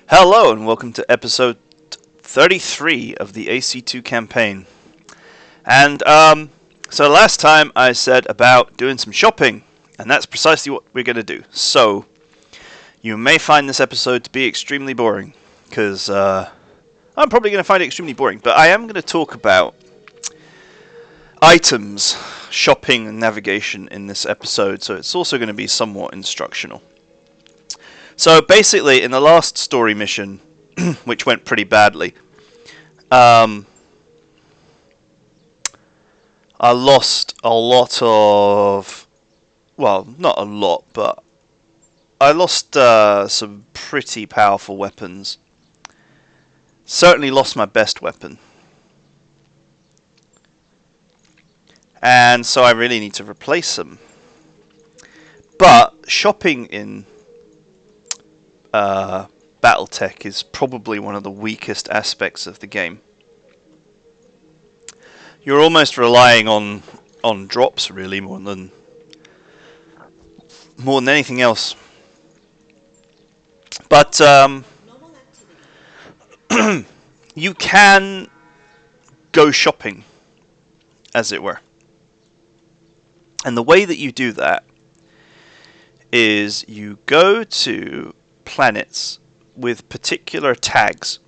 Hello and welcome to episode 33 of the AC2 campaign. And so last time I said about doing some shopping, and that's precisely what we're going to do. So you may find this episode to be extremely boring, because I'm probably going to find it extremely boring, but I am going to talk about items, shopping and navigation in this episode, so it's also going to be somewhat instructional. So basically, in the last story mission, which went pretty badly, I lost a lot of... Well, not a lot, but I lost some pretty powerful weapons. Certainly lost my best weapon. And so I really need to replace them. But shopping in BattleTech is probably one of the weakest aspects of the game. You're almost relying on drops, really, more than anything else. But you can go shopping, as it were. And the way that you do that is you go to planets with particular tags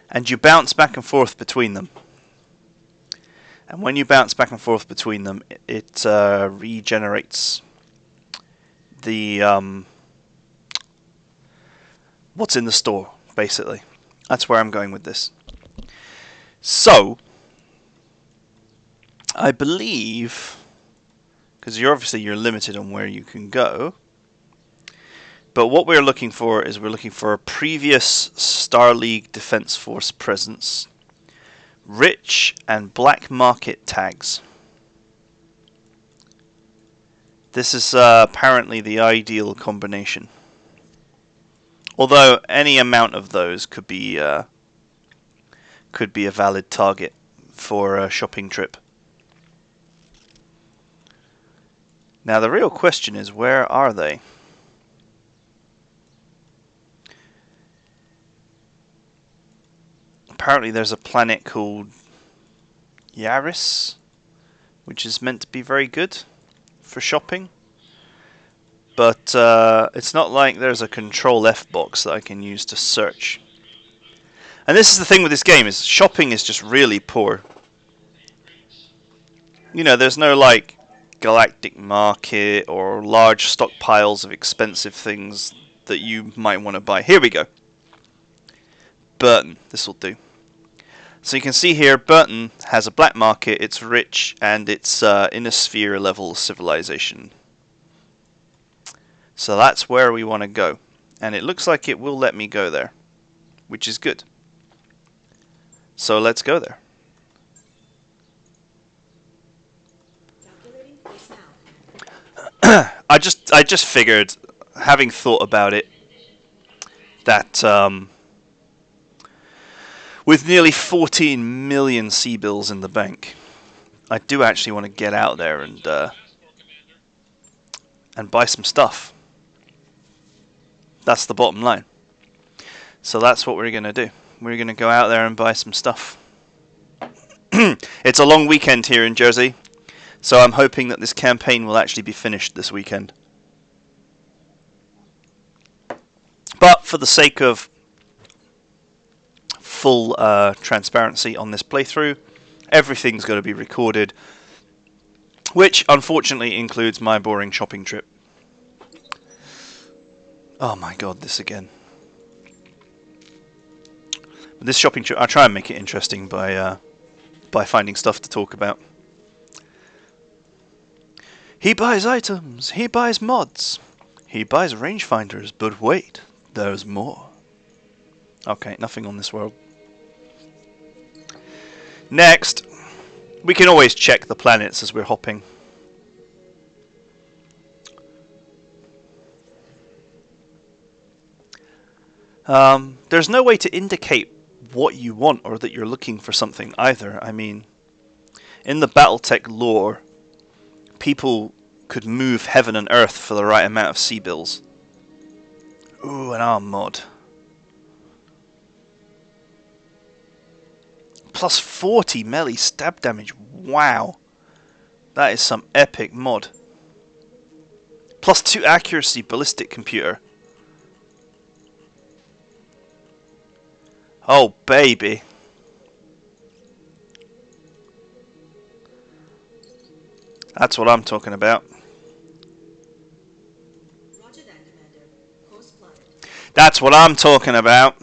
and you bounce back and forth between them. And when you bounce back and forth between them, it regenerates the what's in the store, basically. That's where I'm going with this. So I believe, because you're limited on where you can go, but what we're looking for is a previous Star League Defense Force presence, rich and black market tags. This is apparently the ideal combination. Although any amount of those could be a valid target for a shopping trip. Now the real question is, where are they? Apparently there's a planet called Yaris, which is meant to be very good for shopping. But it's not like there's a Control F box that I can use to search. And this is the thing with this game, is shopping is just really poor. You know, there's no like galactic market or large stockpiles of expensive things that you might want to buy. Here we go. Burton, this will do. So you can see here, Burton has a black market, it's rich, and it's in a sphere level civilization. So that's where we want to go. And it looks like it will let me go there, which is good. So let's go there. I just figured, having thought about it, that with nearly 14 million C-bills in the bank, I do actually want to get out there and buy some stuff. That's the bottom line. So that's what we're going to do. We're going to go out there and buy some stuff. It's a long weekend here in Jersey, so I'm hoping that this campaign will actually be finished this weekend. But for the sake of full transparency on this playthrough, everything's going to be recorded, which unfortunately includes my boring shopping trip. Oh my god, this again. This shopping trip, I'll try and make it interesting by finding stuff to talk about. He buys items, he buys mods, he buys rangefinders, but wait, there's more. Okay, nothing on this world. Next, we can always check the planets as we're hopping. There's no way to indicate what you want or that you're looking for something either. I mean, in the BattleTech lore, people could move heaven and earth for the right amount of C-bills. Ooh, an arm mod. plus 40 melee stab damage. Wow. That is some epic mod. Plus 2 accuracy ballistic computer. Oh, baby. That's what I'm talking about. Roger that, Commander. Course plotted. That's what I'm talking about.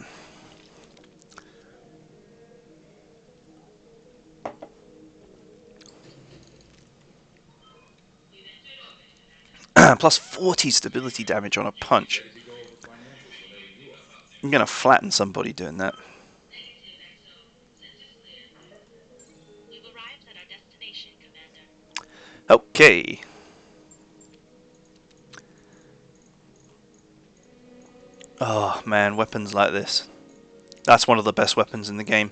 Plus 40 stability damage on a punch. I'm going to flatten somebody doing that. Okay. Oh man, weapons like this. That's one of the best weapons in the game.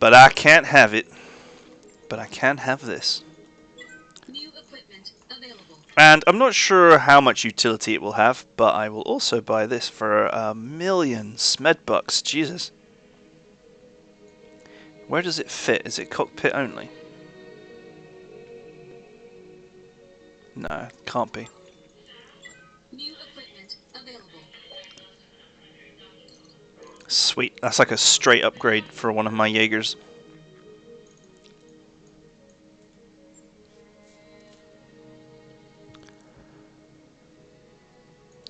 But I can't have it. But I can have this. New equipment available. And I'm not sure how much utility it will have, but I will also buy this for 1,000,000 smed bucks. Jesus. Where does it fit? Is it cockpit only? No, can't be. New equipment available. Sweet. That's like a straight upgrade for one of my Jaegers.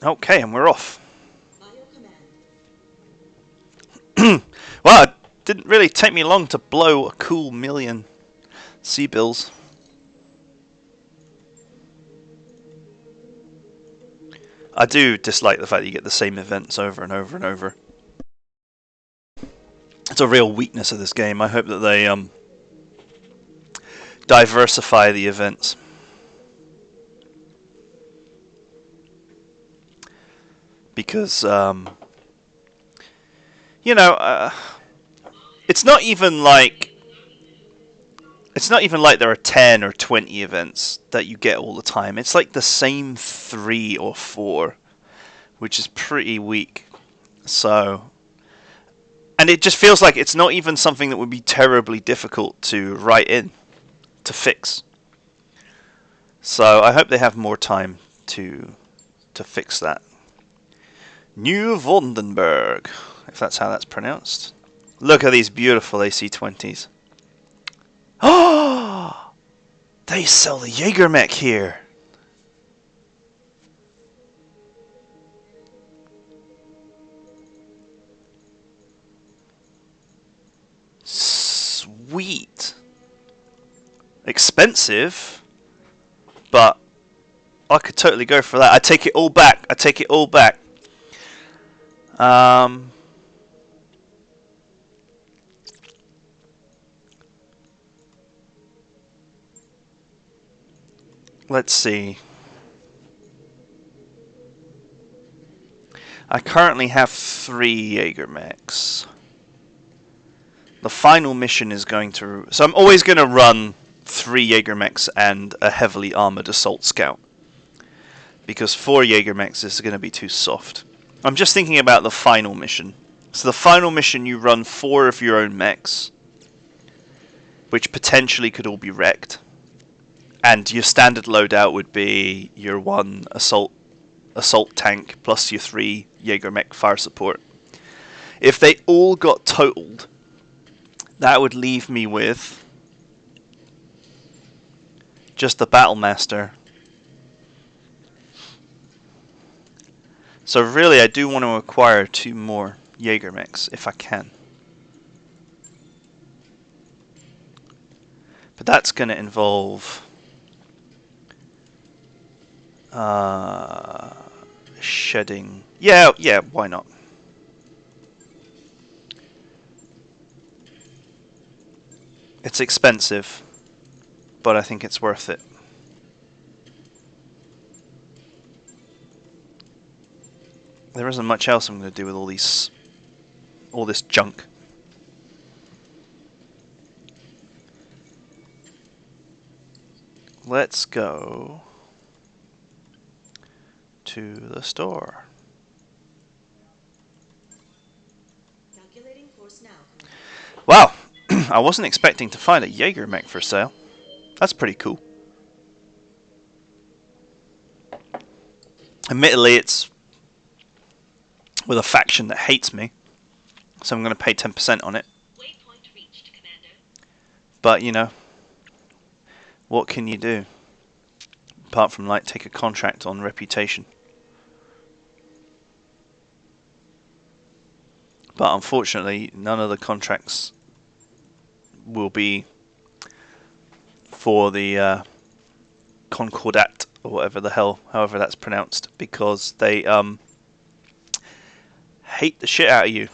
Okay, and we're off. Well, it didn't really take me long to blow a cool 1,000,000 sea bills. I do dislike the fact that you get the same events over and over and over. It's a real weakness of this game. I hope that they diversify the events. Because, you know, it's not even like there are 10 or 20 events that you get all the time. It's like the same 3 or 4, which is pretty weak. So, and it just feels like it's not even something that would be terribly difficult to write in, to fix. So I hope they have more time to fix that. New Vandenberg, if that's how that's pronounced. Look at these beautiful AC-20s. Oh! They sell the JagerMech here. Sweet. Expensive, but I could totally go for that. I take it all back. I take it all back. Let's see. I currently have 3 JagerMechs. The final mission is going to... So I'm always going to run 3 JagerMechs and a heavily armored assault scout. Because 4 JagerMechs is going to be too soft. I'm just thinking about the final mission. So the final mission you run 4 of your own mechs, which potentially could all be wrecked. And your standard loadout would be your 1 assault tank plus your 3 JagerMech fire support. If they all got totaled, that would leave me with just the Battlemaster. So really I do want to acquire 2 more JagerMechs if I can. But that's going to involve shedding. Yeah, why not? It's expensive, but I think it's worth it. There isn't much else I'm going to do with all this junk. Let's go to the store. Calculating force now. Wow, I wasn't expecting to find a JagerMech for sale. That's pretty cool. Admittedly, it's with a faction that hates me, so I'm going to pay 10% on it. Waypoint reached, Commander. But, you know, what can you do? Apart from, like, take a contract on reputation. But unfortunately, none of the contracts will be for the Concordat, or whatever the hell, however that's pronounced, because they hate the shit out of you.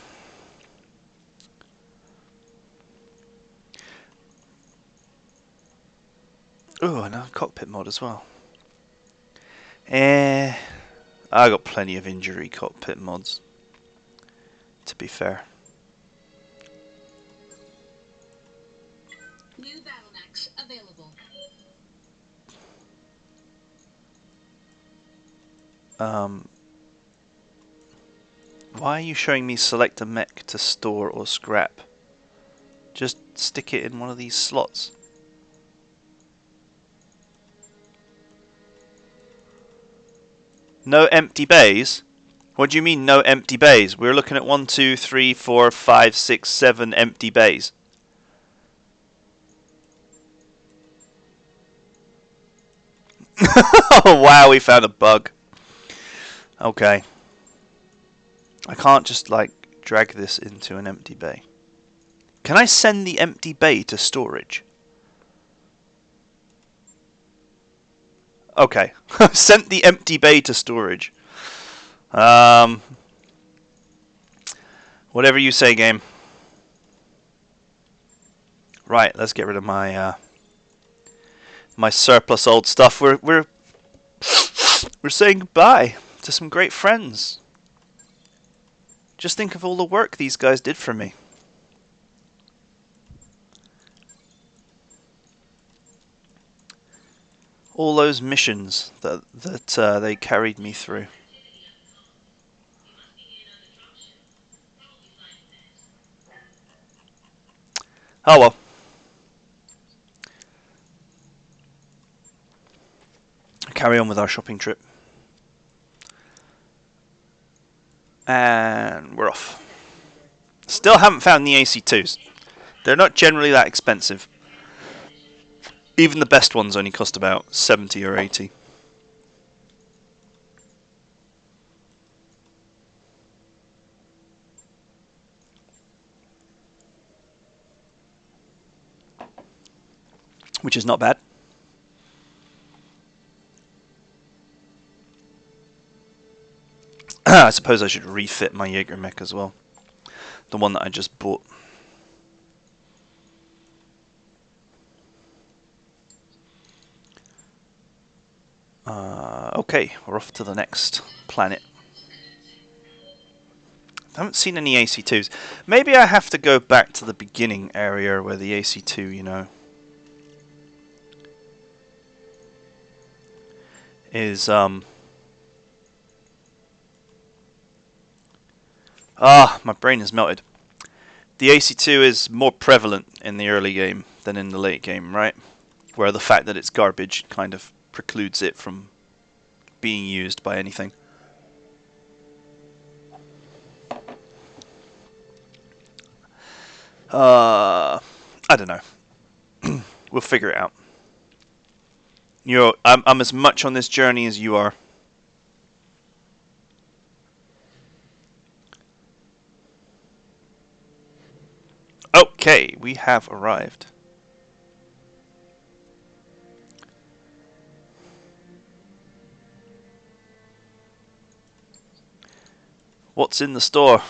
Oh, and a cockpit mod as well. I got plenty of injury cockpit mods, to be fair. New BattleTech available. Why are you showing me select a mech to store or scrap? Just stick it in one of these slots. No empty bays? What do you mean no empty bays? We're looking at 1, 2, 3, 4, 5, 6, 7 empty bays. Oh wow, we found a bug. Okay. I can't just like drag this into an empty bay. Can I send the empty bay to storage? Okay. Sent the empty bay to storage. Whatever you say, game. Right, let's get rid of my my surplus old stuff. We're saying goodbye to some great friends. Just think of all the work these guys did for me. All those missions that they carried me through. Oh well. Carry on with our shopping trip. And we're off. Still haven't found the AC2s. They're not generally that expensive. Even the best ones only cost about 70 or 80. Which is not bad. I suppose I should refit my JagerMech as well. The one that I just bought. Okay, we're off to the next planet. I haven't seen any AC2s. Maybe I have to go back to the beginning area where the AC2, you know, is my brain is melted. The AC2 is more prevalent in the early game than in the late game, right? Where the fact that it's garbage kind of precludes it from being used by anything. I don't know. We'll figure it out. I'm as much on this journey as you are. Okay, we have arrived. What's in the store?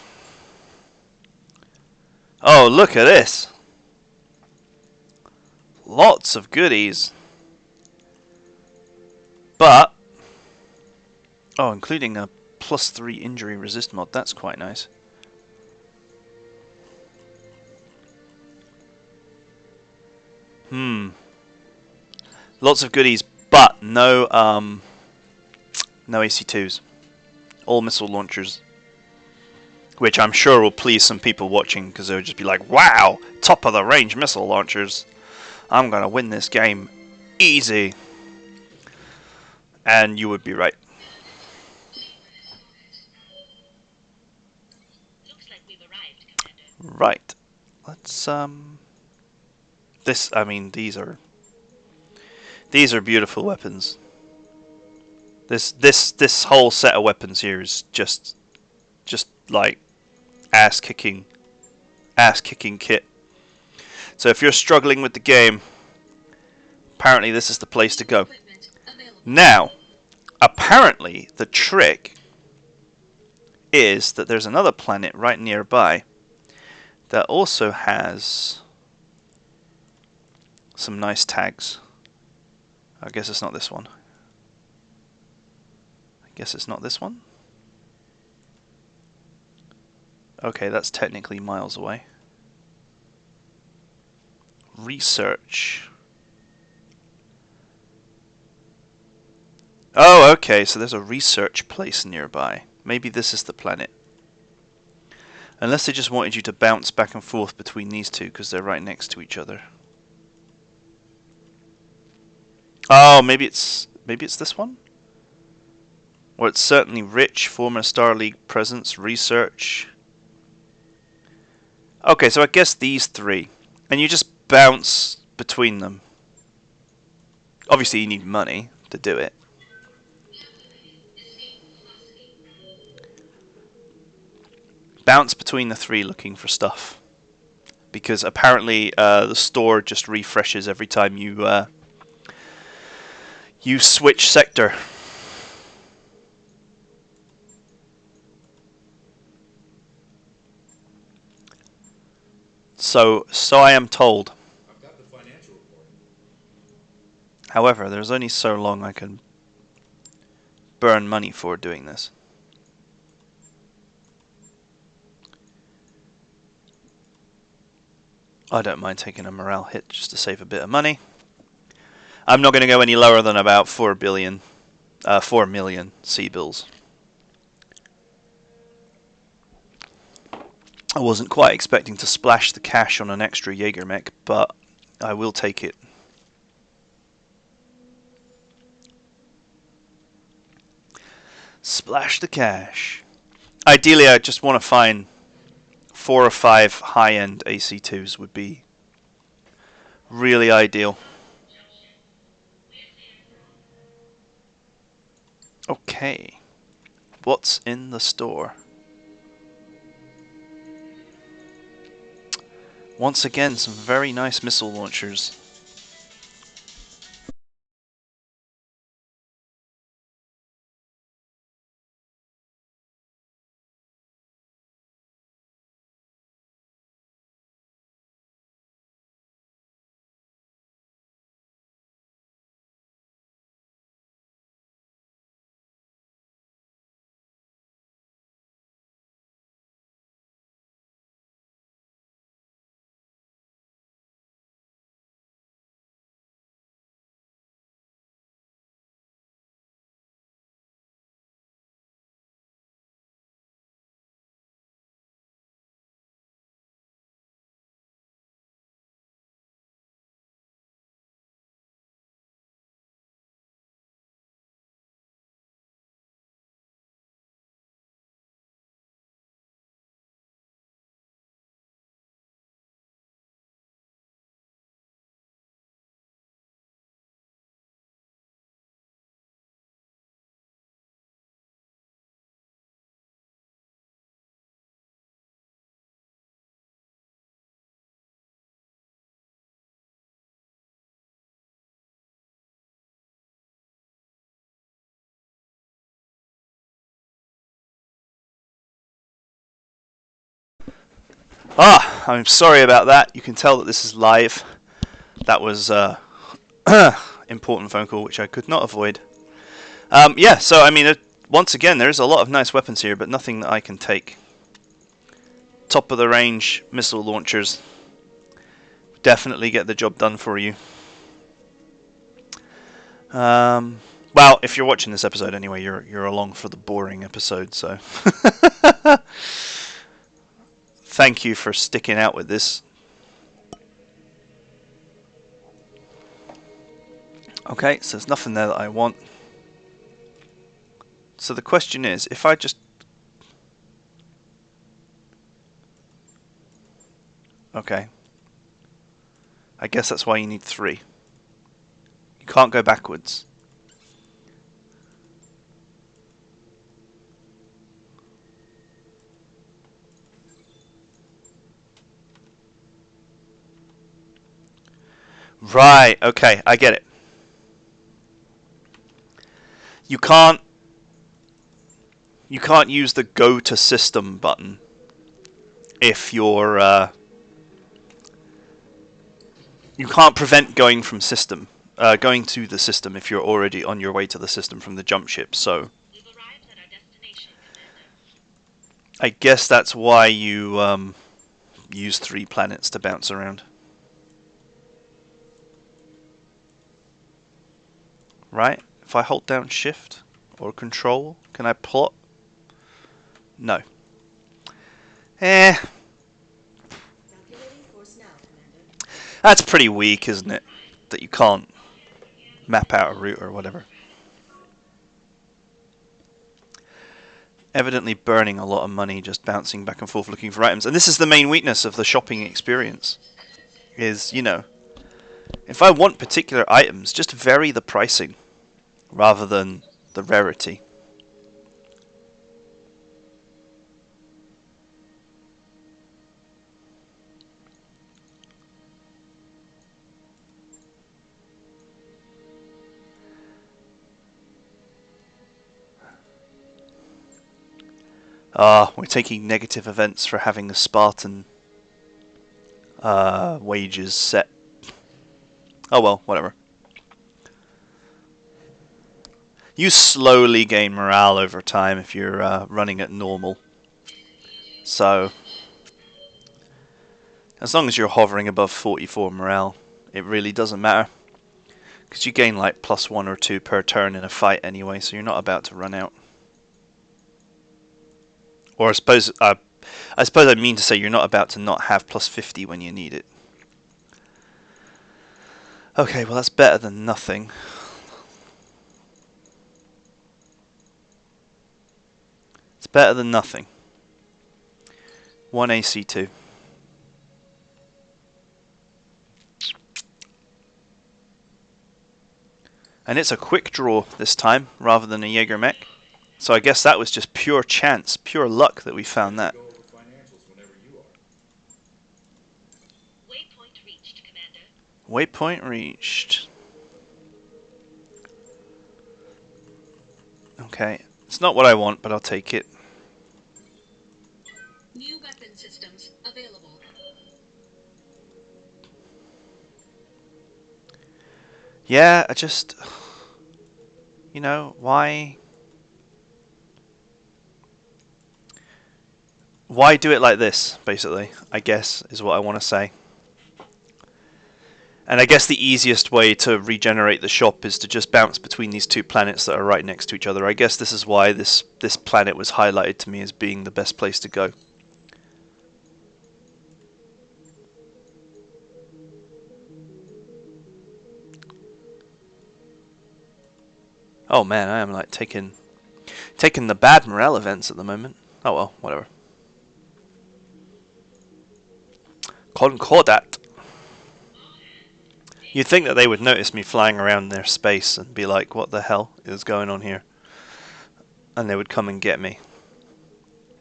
Oh, look at this. Lots of goodies. But, oh, including a +3 injury resist mod. That's quite nice. Lots of goodies, but no no AC2s. All missile launchers. which I'm sure will please some people watching because they'll just be like, wow, top of the range missile launchers. I'm going to win this game easy. And you would be right. Looks like we've arrived, Commander. Right. Let's I mean, these are beautiful weapons. This whole set of weapons here is just like ass kicking kit. So if you're struggling with the game, apparently this is the place to go. Now, apparently the trick is that there's another planet right nearby that also has some nice tags. I guess it's not this one. Okay, that's technically miles away. Research. Oh, okay, so there's a research place nearby. Maybe this is the planet. Unless they just wanted you to bounce back and forth between these two because they're right next to each other. Oh, maybe it's this one? Or it's certainly rich, former Star League presence, research. Okay, so I guess these three. And you just bounce between them. Obviously you need money to do it. Bounce between the three looking for stuff. Because apparently the store just refreshes every time you switch sector. So I am told. I've got the financial report. However, there's only so long I can burn money for doing this. I don't mind taking a morale hit just to save a bit of money. I'm not going to go any lower than about 4 million C-bills. I wasn't quite expecting to splash the cash on an extra JagerMech, but I will take it. Splash the cash. Ideally, I just want to find 4 or 5 high-end AC2s would be really ideal. Okay. What's in the store? Once again, some very nice missile launchers. Ah, I'm sorry about that. You can tell that this is live. That was important phone call, which I could not avoid. Yeah, so I mean, once again, there's a lot of nice weapons here, but nothing that I can take. Top of the range missile launchers definitely get the job done for you. Well, if you're watching this episode anyway, you're along for the boring episode, so. thank you for sticking out with this. Okay, so there's nothing there that I want. So the question is, if I just... Okay. I guess that's why you need 3. You can't go backwards. Right, okay, I get it. You can't use the go to system button if you're you can't prevent going from system going to the system if you're already on your way to the system from the jump ship. So We've arrived at our destination, Commander. I guess that's why you use 3 planets to bounce around. Right? If I hold down shift or control, can I plot? No. Calculating course now, Commander. That's pretty weak, isn't it? That you can't map out a route or whatever. Evidently burning a lot of money just bouncing back and forth looking for items. And this is the main weakness of the shopping experience. Is, you know, if I want particular items, just vary the pricing rather than the rarity. We're taking negative events for having a Spartan wages set. Oh well, whatever. You slowly gain morale over time if you're running at normal. So, as long as you're hovering above 44 morale, it really doesn't matter. Because you gain like +1 or 2 per turn in a fight anyway, so you're not about to run out. Or I suppose I mean to say you're not about to not have +50 when you need it. Okay, well that's better than nothing. It's better than nothing. 1 AC2. And it's a quick draw this time, rather than a JagerMech. So I guess that was just pure chance, pure luck that we found that. Go over financials whenever you are. Waypoint reached, Commander. Waypoint reached. Okay, it's not what I want, but I'll take it. New weapon systems available. Yeah, I just... You know, why... Why do it like this, basically, I guess, is what I want to say. And I guess the easiest way to regenerate the shop is to just bounce between these 2 planets that are right next to each other. I guess this is why this planet was highlighted to me as being the best place to go. Oh man, I am like taking the bad morale events at the moment. Oh well, whatever. Concordat. You'd think that they would notice me flying around their space and be like, what the hell is going on here? And they would come and get me.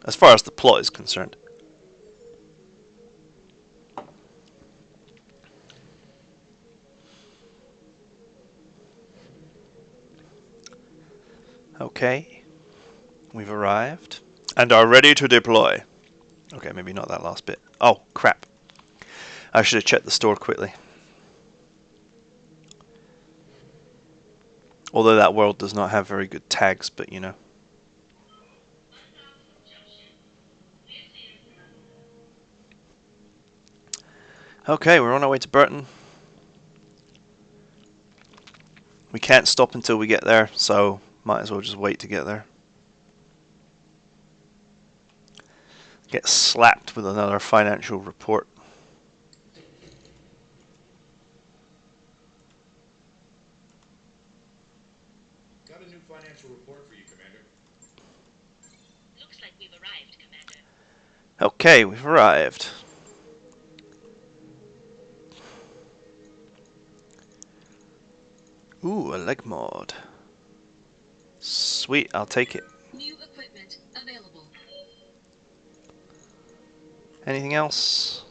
As far as the plot is concerned. Okay. We've arrived. And are ready to deploy. Okay, maybe not that last bit. Oh, crap. I should have checked the store quickly. Although that world does not have very good tags, but you know. Okay, we're on our way to Burton. We can't stop until we get there, so might as well just wait to get there. Get slapped with another financial report. Got a new financial report for you, Commander. Looks like we've arrived, Commander. Okay, we've arrived. Ooh, a leg mod. Sweet, I'll take it. New equipment available. Anything else?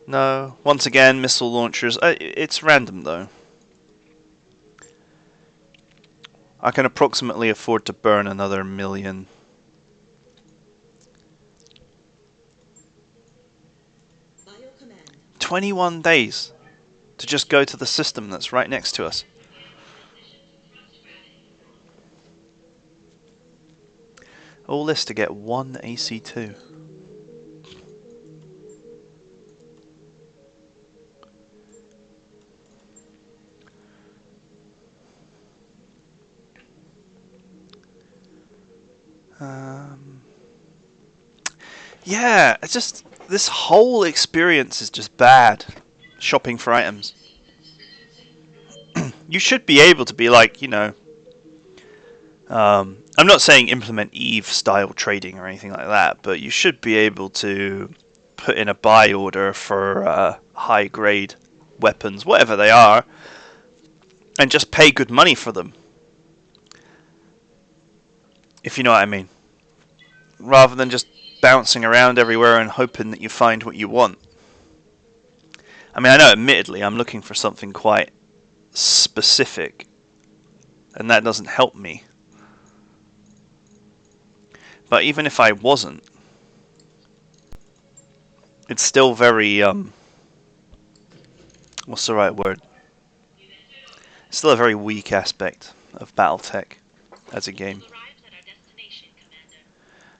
No. Once again, missile launchers. It's random though. I can approximately afford to burn another 1,000,000. 21 days to just go to the system that's right next to us. All this to get one AC2. Yeah, it's just this whole experience is just bad. Shopping for items. You should be able to be like, I'm not saying implement Eve style trading or anything like that, but you should be able to put in a buy order for high grade weapons, whatever they are, and just pay good money for them. If you know what I mean. Rather than just bouncing around everywhere and hoping that you find what you want. I mean, I know admittedly I'm looking for something quite specific, and that doesn't help me. But even if I wasn't, it's still very, what's the right word? It's still a very weak aspect of BattleTech as a game. We've arrived at our destination, Commander.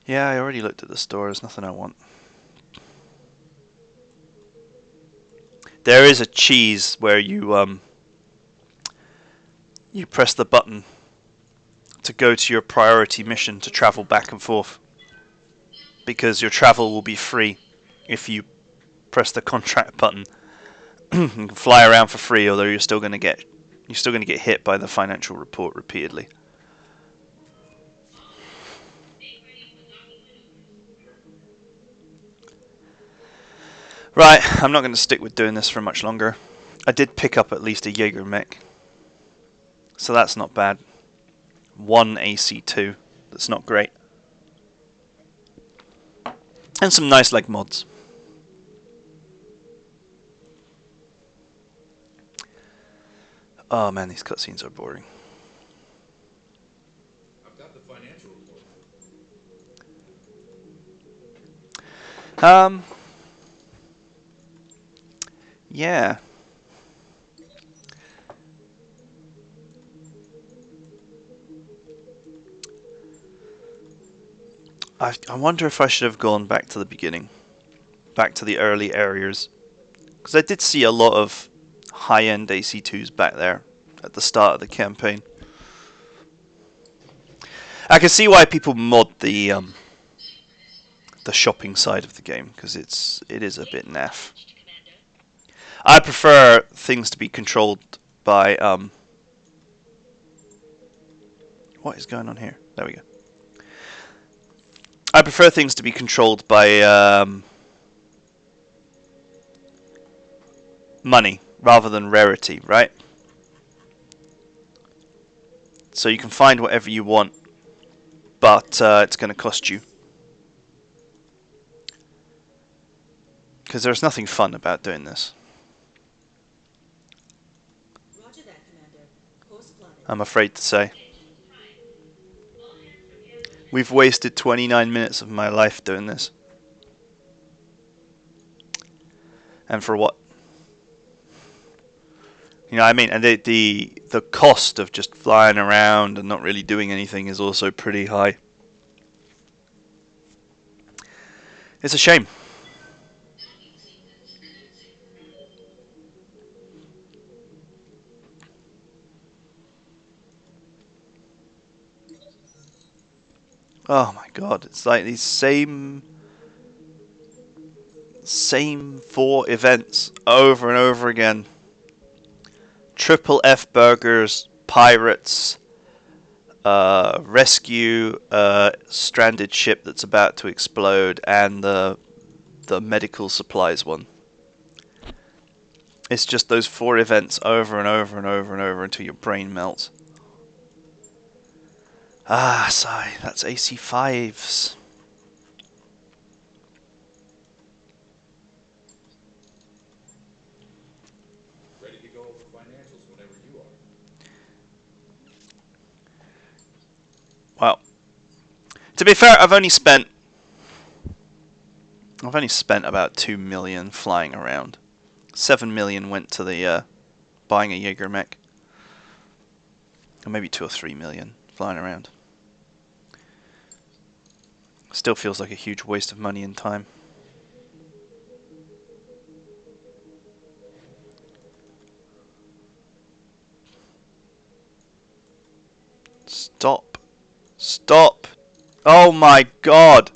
Yeah, I already looked at the store. There's nothing I want. There is a cheese where you press the button to go to your priority mission to travel back and forth, because your travel will be free if you press the contract button. You can fly around for free, although you're still going to get hit by the financial report repeatedly. Right, I'm not going to stick with doing this for much longer. I did pick up at least a JagerMech, so that's not bad. One AC2, that's not great. And some nice leg mods. Oh man, these cutscenes are boring. I've got the financial report. Yeah. I wonder if I should have gone back to the beginning. Back to the early areas. Because I did see a lot of high-end AC2s back there at the start of the campaign. I can see why people mod the shopping side of the game, because it is a bit naff. Commander. I prefer things to be controlled by what is going on here? There we go. I prefer things to be controlled by money rather than rarity, right? So you can find whatever you want, but it's going to cost you. Because there's nothing fun about doing this. Roger that, Commander. Course plotted. I'm afraid to say. We've wasted 29 minutes of my life doing this. And for what? You know what I mean? And the cost of just flying around and not really doing anything is also pretty high. It's a shame. Oh my god, it's like these same Same 4 events over and over again. Triple F burgers, pirates, rescue a stranded ship that's about to explode, and the medical supplies one. It's just those 4 events over and over and over and over until your brain melts. Ah, sigh, that's AC5s. Ready to go over financials whenever you are. Well, to be fair, I've only spent about 2 million flying around. 7 million went to the buying a JagerMech. Or maybe 2 or 3 million flying around. Still feels like a huge waste of money and time. Stop. Stop. Oh my god.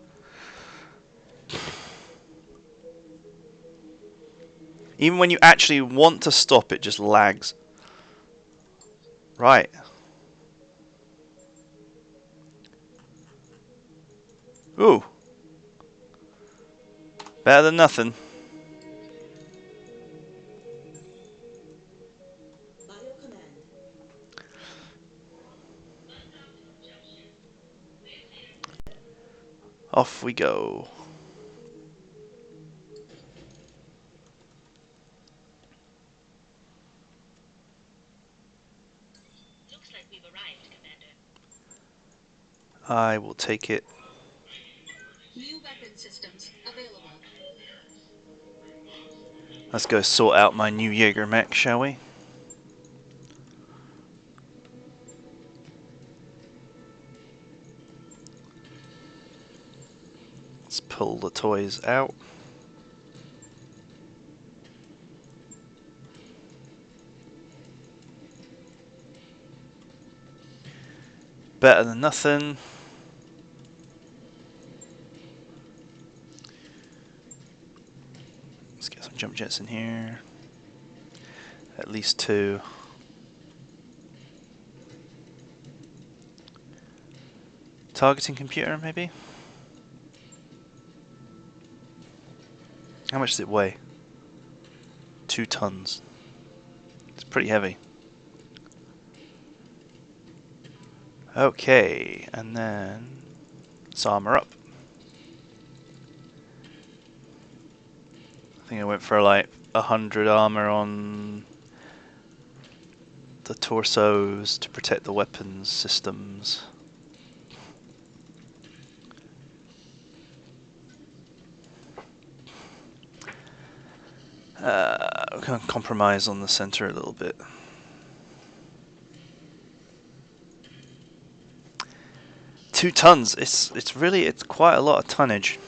Even when you actually want to stop, it just lags. Right. Ooh. Better than nothing. Bio command. Unknown objection. Clear here. Off we go. Looks like we've arrived, Commander. I will take it. New weapon systems available. Let's go sort out my new JagerMech, shall we? Let's pull the toys out. Better than nothing. Let's get some jump jets in here. At least 2. Targeting computer, maybe? How much does it weigh? 2 tons. It's pretty heavy. Okay, and then let's armor up. I think I went for like 100 armor on the torsos to protect the weapons systems. We're going to compromise on the center a little bit. Two tons. It's quite a lot of tonnage.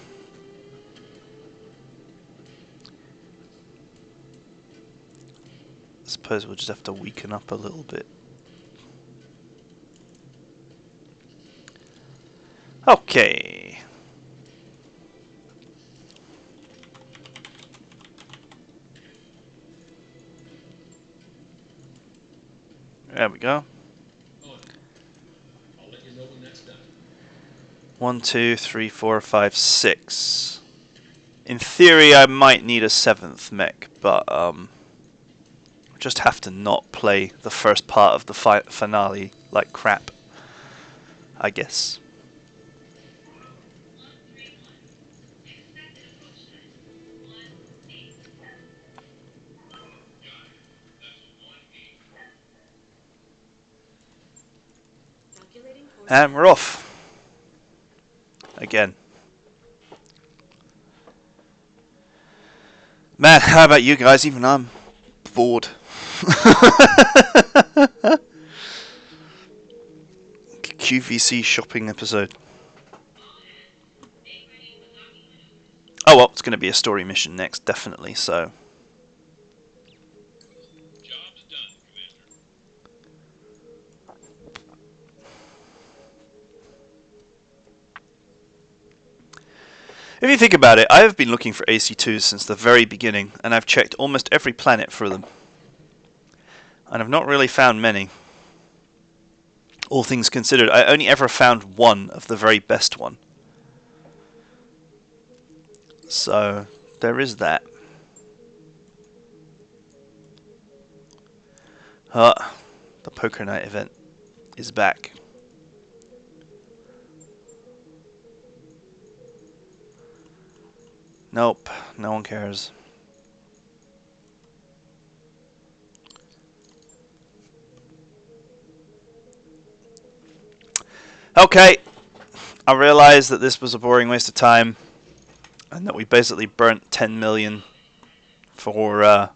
I suppose we'll just have to weaken up a little bit. Okay. There we go. On. I'll let you know when that's done. 1, 2, 3, 4, 5, 6. In theory, I might need a 7th mech, but just have to not play the first part of the finale like crap, I guess. 131. Expected approach time. 187. Got it. That's a 1-8. Calculating course. And we're off. Again. Man, how about you guys? Even I'm bored. QVC shopping episode. All hands, make ready for docking maneuvers. Oh well, it's going to be a story mission next, definitely, so. Job's done, Commander. If you think about it, I have been looking for AC2s since the very beginning, and I've checked almost every planet for them. And I've not really found many. All things considered, I only ever found one of the very best one. So, there is that. The Poker Night event is back. Nope, no one cares. Okay, I realize that this was a boring waste of time, and that we basically burnt 10 million for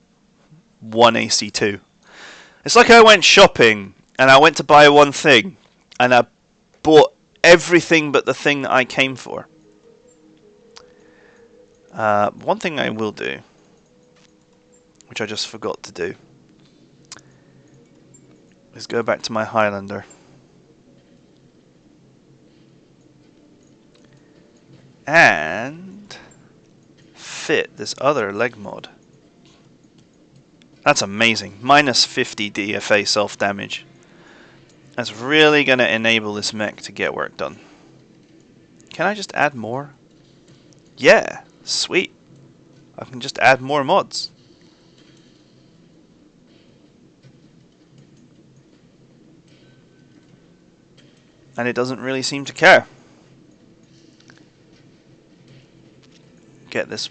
one AC2. It's like I went shopping, and I went to buy one thing, and I bought everything but the thing that I came for. One thing I will do, which I just forgot to do, is go back to my Highlander. And fit this other leg mod. That's amazing. Minus 50 DFA self-damage. That's really going to enable this mech to get work done. Can I just add more? Yeah, sweet. I can just add more mods. And it doesn't really seem to care. Get this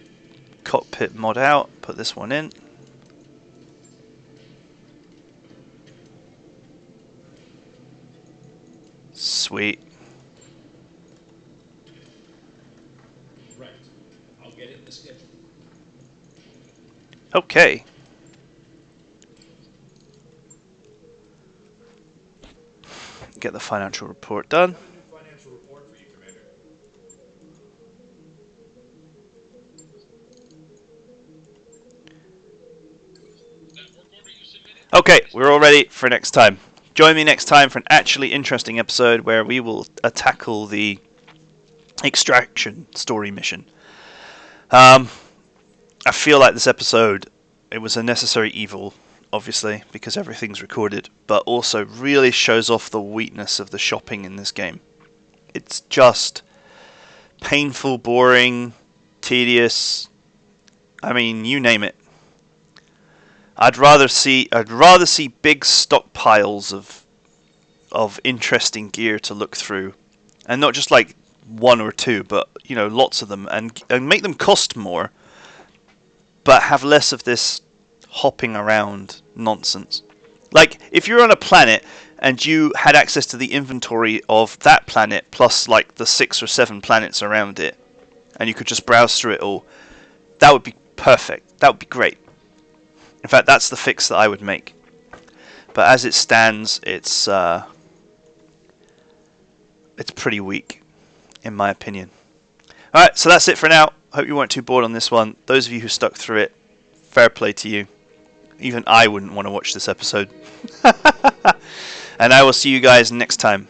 cockpit mod out, put this one in. Sweet. Right. I'll get it in the schedule. Okay. Get the financial report done. Financial report for you, Commander. Okay, we're all ready for next time. Join me next time for an actually interesting episode where we will tackle the extraction story mission. I feel like this episode, it was a necessary evil, obviously, because everything's recorded, but also really shows off the weakness of the shopping in this game. It's just painful, boring, tedious. I mean, you name it. I'd rather see big stockpiles of interesting gear to look through, and not just like one or two, but lots of them, and make them cost more, but have less of this hopping around nonsense. Like if you're on a planet and you had access to the inventory of that planet plus like the 6 or 7 planets around it, and you could just browse through it all, that would be perfect. That would be great. In fact, that's the fix that I would make. But as it stands, it's pretty weak, in my opinion. Alright, so that's it for now. Hope you weren't too bored on this one. Those of you who stuck through it, fair play to you. Even I wouldn't want to watch this episode. And I will see you guys next time.